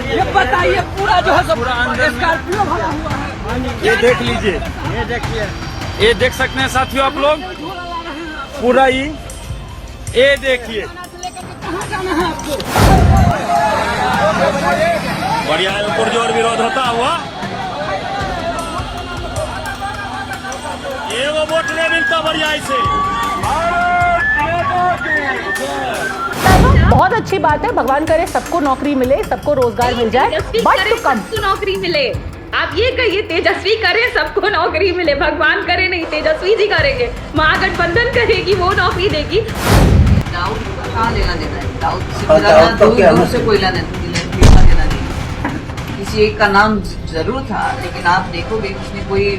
ये बताइए पूरा जो है सब स्कॉर्पियो भरा हुआ है। ये देख लीजिए, ये देखिए, ये देख सकते हैं साथियों आप लोग, पूरा ही ये देखिए। कहाँ जाना है आपको? बढ़िया पुरजोर विरोध होता हुआ ये वो वोट नहीं मिलता बढ़िया से। बहुत अच्छी बात है, भगवान करे सबको नौकरी मिले, सबको रोजगार मिल जाए, बट तो कम सबको नौकरी मिले। आप ये कहिए तेजस्वी करे सबको नौकरी मिले, भगवान करे नहीं, तेजस्वी जी करेंगे, महागठबंधन करेगी, वो नौकरी देगी। दाऊद का कहाँ लेना देना है? दाऊद से दूर से कोई लेना देना नहीं। किसी एक का नाम जरूर था, लेकिन आप देखोगे उसने कोई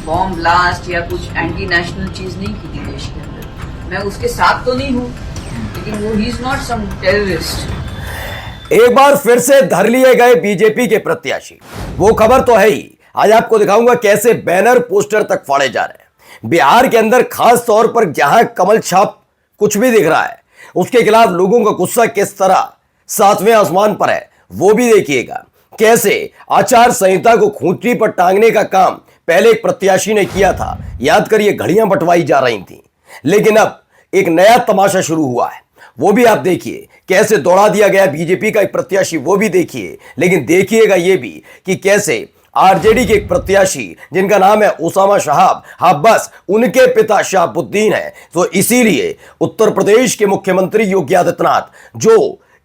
बॉम्ब ब्लास्ट या कुछ एंटी नेशनल चीज नहीं की थी देश के अंदर। मैं उसके साथ तो नहीं हूँ, लेकिन वो he is not some terrorist. एक बार फिर से धर लिए गए बीजेपी के प्रत्याशी। वो खबर तो है ही, आज आपको दिखाऊंगा कैसे बैनर पोस्टर तक फाड़े जा रहे हैं। बिहार के अंदर खास तौर पर जहां कमल छाप कुछ भी दिख रहा है, उसके खिलाफ लोगों का गुस्सा किस तरह सातवें आसमान पर है, वो भी देखिएगा। कैसे आचार संहिता को खूंटी पर टांगने का काम पहले एक प्रत्याशी ने किया था, याद करिए, घड़ियां बंटवाई जा रही थी, लेकिन अब एक नया तमाशा शुरू हुआ है, वो भी आप देखिए। कैसे दौड़ा दिया गया बीजेपी का एक प्रत्याशी, वो भी देखिए। लेकिन देखिएगा ये भी कि कैसे आरजेडी के एक प्रत्याशी जिनका नाम है उसामा शहाब, हाँ बस उनके पिता शहाबुद्दीन है, तो इसीलिए उत्तर प्रदेश के मुख्यमंत्री योगी आदित्यनाथ जो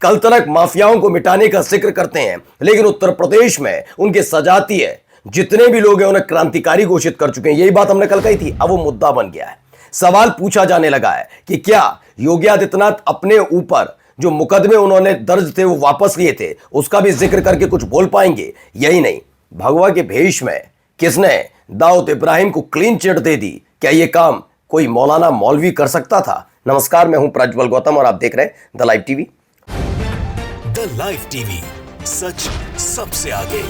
कल तक माफियाओं को मिटाने का जिक्र करते हैं, लेकिन उत्तर प्रदेश में उनके सजातीय जितने भी लोग हैं उन्हें क्रांतिकारी घोषित कर चुके हैं। यही बात हमने कल कही थी, अब वो मुद्दा बन गया है। सवाल पूछा जाने लगा है कि क्या योगी आदित्यनाथ अपने ऊपर जो मुकदमे उन्होंने दर्ज थे वो वापस लिए थे, उसका भी जिक्र करके कुछ बोल पाएंगे? यही नहीं, भगवा के भेष में किसने दाऊद इब्राहिम को क्लीन चिट दे दी, क्या यह काम कोई मौलाना मौलवी कर सकता था? नमस्कार, मैं हूं प्रज्वल गौतम और आप देख रहे हैं the live TV. The live TV, सच सबसे आगे।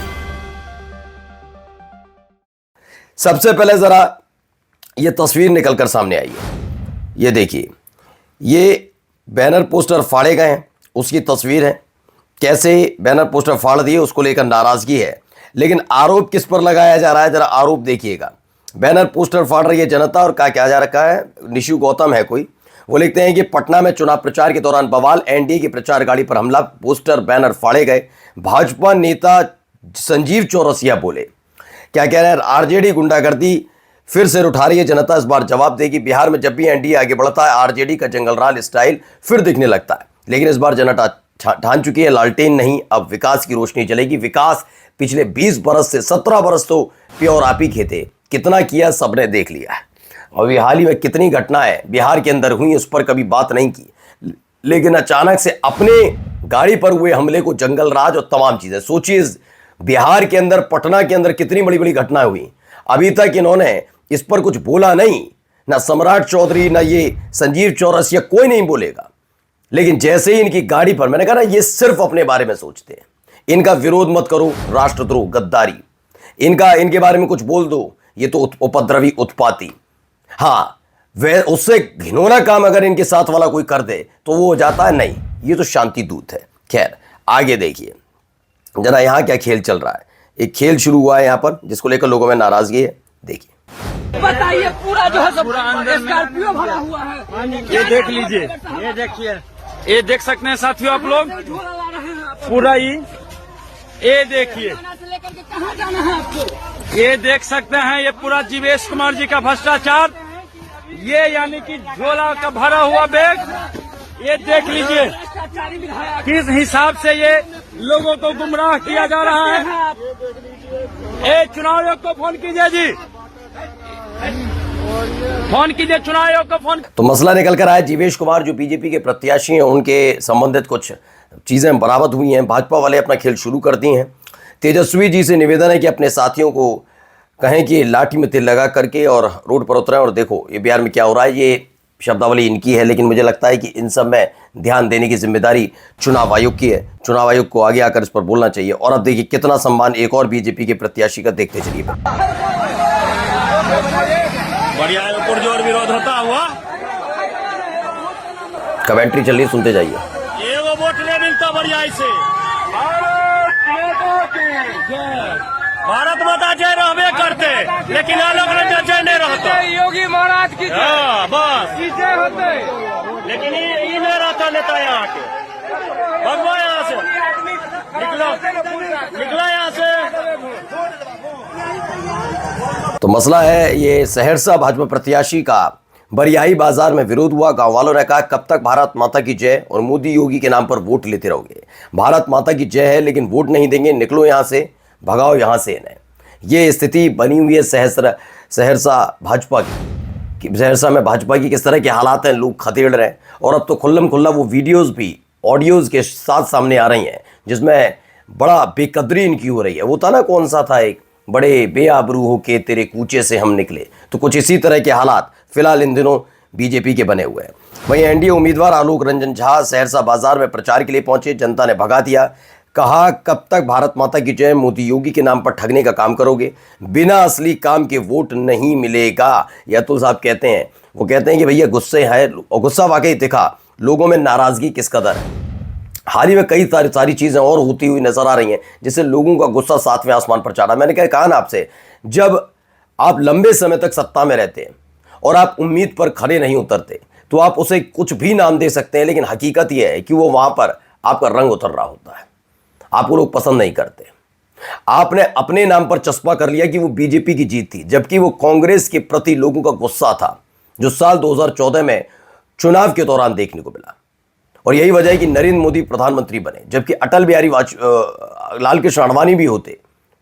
सबसे पहले जरा ये तस्वीर निकलकर सामने आई है, ये देखिए, ये बैनर पोस्टर फाड़े गए हैं, उसकी तस्वीर है। कैसे बैनर पोस्टर फाड़ दिए, उसको लेकर नाराजगी है, लेकिन आरोप किस पर लगाया जा रहा है, जरा आरोप देखिएगा। बैनर पोस्टर फाड़ रही है जनता, और क्या जा रखा है, निशु गौतम है कोई, वो लिखते हैं कि पटना में चुनाव प्रचार के दौरान बवाल, एनडीए की प्रचार गाड़ी पर हमला, पोस्टर बैनर फाड़े गए। भाजपा नेता संजीव चौरसिया बोले, क्या कह रहे हैं, आरजेडी गुंडागर्दी फिर से उठा रही है, जनता इस बार जवाब देगी। बिहार में जब भी एनडीए आगे बढ़ता है, आरजेडी का जंगलराज स्टाइल फिर दिखने लगता है, लेकिन इस बार जनता ठान चुकी है, लालटेन नहीं, अब विकास की रोशनी चलेगी। विकास पिछले 20 बरस से 17 बरस तो प्योर आप ही के थे, कितना किया सबने देख लिया है। और ये हाल ही में कितनी घटनाएं बिहार के अंदर हुई, उस पर कभी बात नहीं की, लेकिन अचानक से अपने गाड़ी पर हुए हमले को जंगलराज और तमाम चीजें सोचिए। बिहार के अंदर, पटना के अंदर कितनी बड़ी बड़ी घटनाएं हुई, अभी तक इन्होंने इस पर कुछ बोला नहीं, ना सम्राट चौधरी, ना ये संजीव चौरसिया, कोई नहीं बोलेगा। लेकिन जैसे ही इनकी गाड़ी पर, मैंने कहा ना, ये सिर्फ अपने बारे में सोचते हैं। इनका विरोध मत करो, राष्ट्रद्रोह, गद्दारी, इनके बारे में कुछ बोल दो, ये तो उपद्रवी, उत्पाती। हाँ, वे उससे घिनौना काम अगर इनके साथ वाला कोई कर दे तो वो हो जाता है, नहीं, ये तो शांति दूत है। खैर, आगे देखिए जरा यहाँ क्या खेल चल रहा है। एक खेल शुरू हुआ है यहाँ पर, जिसको लेकर लोगों में नाराजगी है। देखिए, बताइए पूरा जो है सब स्कॉर्पियो भरा हुआ है। ये देख लीजिए, ये देखिए, ये देख सकते हैं साथियों आप लोग, पूरा ही ये देखिए, कहाँ जाना है आपको? ये देख सकते हैं, ये पूरा जीवेश कुमार जी का भ्रष्टाचार, ये यानी कि झोला का भरा हुआ बैग, ये देख लीजिए किस हिसाब से ये लोगों को गुमराह किया जा रहा है। ए चुनाव आयोग को फोन कीजिए जी, फोन कीजिए चुनाव आयोग को फोन। तो मसला निकल कर आया, जीवेश कुमार जो बीजेपी के प्रत्याशी हैं, उनके संबंधित कुछ चीजें बरामद हुई हैं। भाजपा वाले अपना खेल शुरू कर दिए हैं। तेजस्वी जी से निवेदन है कि अपने साथियों को कहें कि लाठी में तेल लगा करके और रोड पर उतरें। और देखो ये बिहार में क्या हो रहा है, ये शब्दावली इनकी है, लेकिन मुझे लगता है कि इन सब में ध्यान देने की जिम्मेदारी चुनाव आयोग की है। चुनाव आयोग को आगे आकर इस पर बोलना चाहिए। और अब देखिए कितना सम्मान एक और बीजेपी के प्रत्याशी का, देखते चलिए। बढ़िया पुरजोर विरोध होता हुआ कमेंट्री चल रही है, सुनते जाइए। ये वो वोट नहीं मिलता बढ़िया से। लेकिन आलोक रंजन जय नहीं रहता। योगी महाराज की हाँ बस जय होते। लेकिन ये नहीं रहता नेता यहाँ के। भगवा यहाँ से निकला यहाँ से। तो मसला है ये सहरसा भाजपा प्रत्याशी का बरियाही बाजार में विरोध हुआ। गांव वालों ने कहा कब तक भारत माता की जय और मोदी योगी के नाम पर वोट लेते रहोगे। भारत माता की जय है लेकिन वोट नहीं देंगे, निकलो यहां से, भगाओ यहां से इन्हें। ये स्थिति बनी हुई है सहरसा भाजपा की। सहरसा में भाजपा की किस तरह के हालात हैं, लोग खदेड़ रहे हैं। और अब तो खुल्लम खुल्ला वो वीडियोज भी ऑडियोज के साथ सामने आ रही हैं जिसमें बड़ा बेकदरी इनकी हो रही है। वो था ना, कौन सा था, एक बड़े बेआबरू होके तेरे कूचे से हम निकले। तो कुछ इसी तरह के हालात फिलहाल इन दिनों बीजेपी के बने हुए हैं। वहीं एनडीए उम्मीदवार आलोक रंजन झा सहरसा बाजार में प्रचार के लिए पहुंचे। जनता ने भगा दिया। कहा कब तक भारत माता की जय मोदी योगी के नाम पर ठगने का काम करोगे, बिना असली काम के वोट नहीं मिलेगा। अतुल साहब कहते हैं, वो कहते हैं कि भैया गुस्से है, और गुस्सा वाकई दिखा, लोगों में नाराजगी किस कदर है। हाल ही में कई सारी चीजें और होती हुई नजर आ रही हैं जिससे लोगों का गुस्सा सातवें आसमान पर चढ़ा। मैंने कहा ना आपसे, जब आप लंबे समय तक सत्ता में रहते हैं और आप उम्मीद पर खड़े नहीं उतरते तो आप उसे कुछ भी नाम दे सकते हैं, लेकिन हकीकत यह है कि वो वहां पर आपका रंग उतर रहा होता है, आपको लोग पसंद नहीं करते। आपने अपने नाम पर चस्पा कर लिया कि वो बीजेपी की जीत थी, जबकि वो कांग्रेस के प्रति लोगों का गुस्सा था जो साल 2014 में चुनाव के दौरान देखने को मिला। और यही वजह है कि नरेंद्र मोदी प्रधानमंत्री बने, जबकि अटल बिहारी लाल कृष्ण आडवाणी भी होते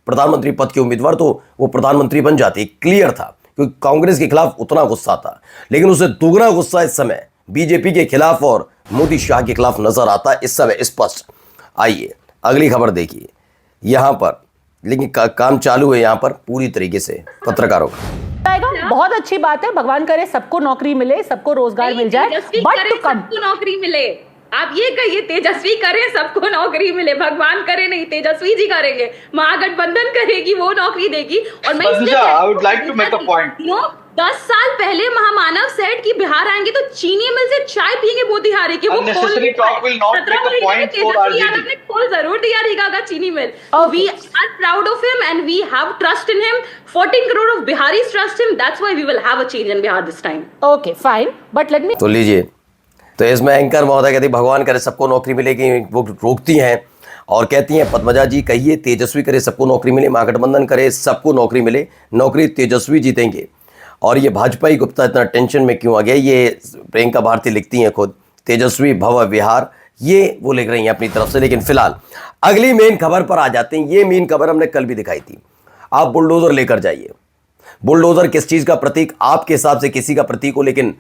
प्रधानमंत्री पद के उम्मीदवार तो वो प्रधानमंत्री बन जाते। क्लियर था क्योंकि कांग्रेस के खिलाफ उतना गुस्सा था, लेकिन उसे दुगना गुस्सा इस समय बीजेपी के खिलाफ और मोदी शाह के खिलाफ नजर आता है इस समय स्पष्ट। आइए अगली खबर देखिए यहां पर, लेकिन काम चालू है यहां पर पूरी तरीके से पत्रकारों का। बहुत अच्छी बात है, भगवान करे सबको नौकरी मिले, सबको रोजगार मिल जाए, बट टू कम सबको नौकरी मिले। आप ये कहिए तेजस्वी करे सबको नौकरी मिले, भगवान करे नहीं, तेजस्वी जी करेंगे, महागठबंधन करेगी, वो नौकरी देगी। और मैं I would like to make a point. 10 साल पहले महामानव सेठ की बिहार आएंगे तो चीनी मिल से चाय पियेंगे मोतिहारी के। वो Unnecessary talk will not make a point for RJD. ने खोल जरूर दिया रहेगा का चीनी मिल। We are proud of him and we have trust in him. 14 crore of Biharis trust him. That's why we will have a change in Bihar this time. Okay, fine, but let me. तो लीजिए, तो इसमें anchor महोदय कहती भगवान करे सबको नौकरी मिलेगी, वो रोकती हैं और कहती हैं पद्मजा जी कहिए तेजस्वी करे सबको नौकरी मिले, महागठबंधन करे सबको नौकरी मिले, नौकरी तेजस्वी जीतेंगे। और ये भाजपा ही गुप्ता इतना टेंशन में क्यों आ गया, ये प्रियंका भारती लिखती हैं खुद, तेजस्वी भव विहार, ये वो लिख रही हैं अपनी तरफ से। लेकिन फिलहाल अगली मेन खबर पर आ जाते हैं। ये मेन खबर हमने कल भी दिखाई थी। आप बुलडोजर लेकर जाइए। बुलडोजर किस चीज़ का प्रतीक, आपके हिसाब से किसी का प्रतीक हो, लेकिन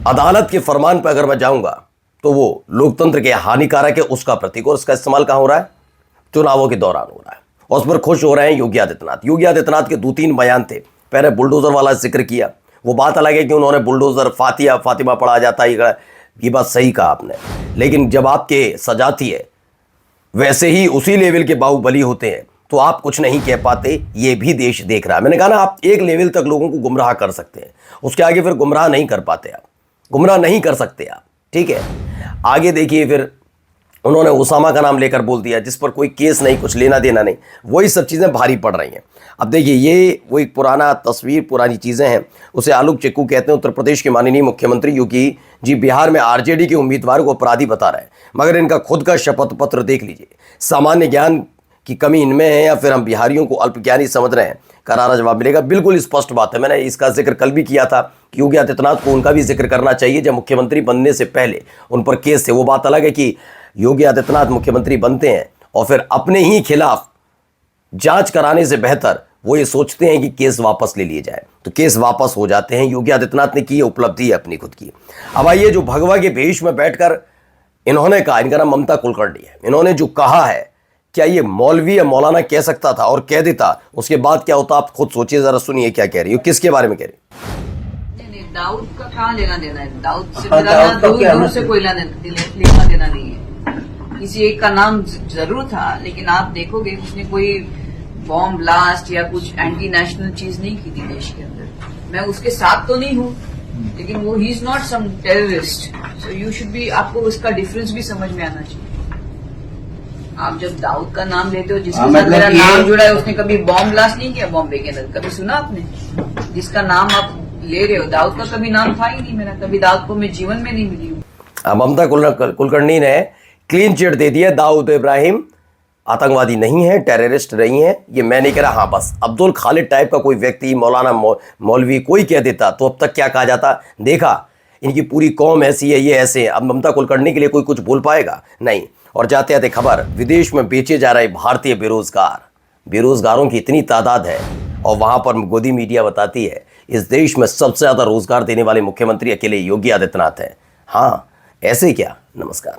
अदालत के फरमान पर अगर मैं जाऊंगा तो वो लोकतंत्र के हानिकारक है, उसका प्रतीक। और उसका इस्तेमाल कहां हो रहा है, चुनावों के दौरान हो रहा है। और उस पर खुश हो रहे हैं योगी आदित्यनाथ। योगी आदित्यनाथ के 2-3 बयान थे। पहले बुलडोजर वाला जिक्र किया, वो बात अलग है कि उन्होंने बुलडोजर फातिमा पढ़ा जाता है, ये बात सही कहा आपने। लेकिन जब आपके सजाती है वैसे ही उसी लेवल के बाहुबली होते हैं तो आप कुछ नहीं कह पाते, ये भी देश देख रहा है। मैंने कहा ना, आप एक लेवल तक लोगों को गुमराह कर सकते हैं, उसके आगे फिर गुमराह नहीं कर पाते, आप गुमराह नहीं कर सकते आप, ठीक है। आगे देखिए, फिर उन्होंने उसामा का नाम लेकर बोल दिया जिस पर कोई केस नहीं, कुछ लेना देना नहीं, वही सब चीज़ें भारी पड़ रही हैं। अब देखिए, ये वो एक पुराना तस्वीर, पुरानी चीज़ें हैं, उसे आलोक चिक्कू कहते हैं। उत्तर प्रदेश के माननीय मुख्यमंत्री योगी जी बिहार में आरजेडी के उम्मीदवार को अपराधी बता रहे हैं, मगर इनका खुद का शपथ पत्र देख लीजिए। सामान्य ज्ञान की कमी इनमें है या फिर हम बिहारियों को अल्पज्ञानी समझ रहे हैं, करारा जवाब मिलेगा। बिल्कुल स्पष्ट बात है, मैंने इसका जिक्र कल भी किया था कि योगी आदित्यनाथ को उनका भी जिक्र करना चाहिए। जब मुख्यमंत्री बनने से पहले उन पर केस थे, वो बात अलग है कि योगी आदित्यनाथ मुख्यमंत्री बनते हैं और फिर अपने ही खिलाफ जांच कराने से बेहतर वो ये सोचते हैं कि केस वापस ले लिए जाए, तो केस वापस हो जाते हैं। योगी आदित्यनाथ ने की उपलब्धि है अपनी खुद की। अब आइए, जो भगवा के भेष में बैठकर इन्होंने कहा, इनका नाम ममता कुलकर्णी है, इन्होंने जो कहा है, क्या ये मौलवी या मौलाना कह सकता था और कह देता, उसके बाद क्या होता आप खुद सोचिए, जरा सुनिए क्या कह रही हो, किसके बारे में कह रही। दाऊद का कहाँ लेना देना है, दाऊद से दूर से कोई लेना देना नहीं है। किसी एक का नाम जरूर था, लेकिन आप देखोगे उसने कोई बॉम्ब ब्लास्ट या कुछ एंटी नेशनल चीज नहीं की थी देश के अंदर। मैं उसके साथ तो नहीं हूँ, लेकिन वो he is not some terrorist, so you should be, आपको उसका डिफरेंस भी समझ में आना चाहिए। आप जब दाऊद का नाम लेते हो, जिसके साथ मेरा नाम जुड़ा है, उसने कभी बॉम्ब ब्लास्ट नहीं किया बॉम्बे के अंदर, कभी सुना आपने? जिसका नाम आप ले रहे हो, दाऊद का कभी नाम था ही नहीं मेरा, कभी दाऊद को मैं जीवन में नहीं मिली हूँ। ममता कुलकर्णी ने क्लीन चिट दे दिया, दाऊद इब्राहिम आतंकवादी नहीं है, टेररिस्ट नहीं है, ये मैं नहीं कह रहा। हाँ, बस अब्दुल खालिद टाइप का कोई व्यक्ति, मौलाना मौलवी कोई कह देता तो अब तक क्या कहा जाता, देखा इनकी पूरी कौम ऐसी है, ये ऐसे हैं। अब ममता कुलकर्णी के लिए कोई कुछ बोल पाएगा? नहीं। और जाते आते खबर, विदेश में बेचे जा रहे भारतीय बेरोजगारों की इतनी तादाद है, और वहां पर गोदी मीडिया बताती है इस देश में सबसे ज्यादा रोजगार देने वाले मुख्यमंत्री अकेले योगी आदित्यनाथ हैं। हाँ, ऐसे क्या? नमस्कार।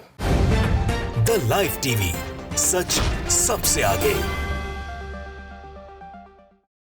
द लाइव टीवी, सच सबसे आगे।